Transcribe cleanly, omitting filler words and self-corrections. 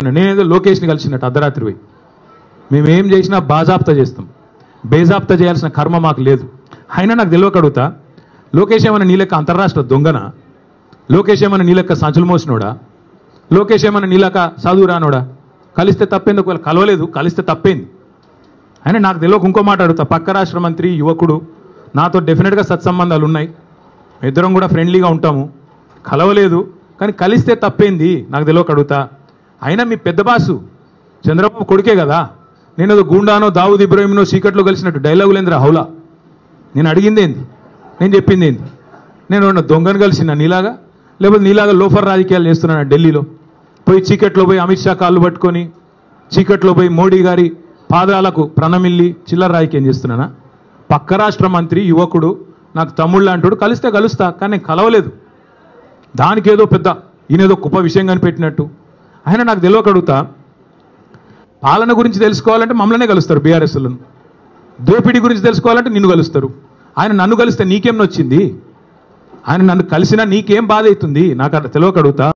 నేనేదో లోకేష్ని కలిసినట్టు అర్ధరాత్రి పోయి మేమేం చేసినా బాజాప్తా చేస్తాం. బేజాప్తా చేయాల్సిన కర్మ మాకు లేదు. అయినా నాకు తెలియక అడుగుతా, లోకేష్ ఏమైనా నీ లెక్క అంతర్రాష్ట్ర దొంగనా? లోకేష్ ఏమైనా నీ లెక్క సంచులు మోసినోడా? లోకేష్ ఏమైనా నీ లెక్క చదువు రానోడా? కలిస్తే తప్పేంది, ఒకవేళ కలవలేదు కలిస్తే తప్పేంది. అయినా నాకు తెలియక ఇంకో మాట అడుగుతా, పక్క రాష్ట్ర మంత్రి యువకుడు, నాతో డెఫినెట్గా సత్సంబంధాలు ఉన్నాయి, ఇద్దరం కూడా ఫ్రెండ్లీగా ఉంటాము, కలవలేదు కానీ కలిస్తే తప్పేంది నాకు తెలియక అడుగుతా. అయినా మీ పెద్ద బాసు చంద్రబాబు కొడుకే కదా, నేను ఏదో గూండానో దావుద్ ఇబ్రాహింనో చీకట్లో కలిసినట్టు డైలాగులేంద్రా హౌలా. నేను అడిగింది ఏంది, నేను చెప్పింది ఏంది? నేను దొంగను కలిసిన నీలాగా, లేకపోతే నీలాగా లోఫర్ రాజకీయాలు చేస్తున్నాను ఢిల్లీలో పోయి, చీకట్లో పోయి అమిత్ షా కాళ్ళు పట్టుకొని, చీకట్లో పోయి మోడీ గారి పాదాలకు ప్రణమిల్లి చిల్లర రాజకీయం చేస్తున్నానా? పక్క రాష్ట్ర మంత్రి యువకుడు నాకు తమ్ముళ్ళు అంటాడు, కలిస్తే కలుస్తా కానీ నేను కలవలేదు. దానికి ఏదో పెద్ద ఈయనేదో గొప్ప విషయం కనిపెట్టినట్టు. ఆయన నాకు తెలియక అడుగుతా, పాలన గురించి తెలుసుకోవాలంటే మమ్మల్నే కలుస్తారు బీఆర్ఎస్లను, దోపిడీ గురించి తెలుసుకోవాలంటే నిన్ను కలుస్తారు. ఆయన నన్ను కలిస్తే నీకేం నొచ్చింది? ఆయన నన్ను కలిసినా నీకేం బాధ అవుతుంది నాకు తెలియక అడుగుతా.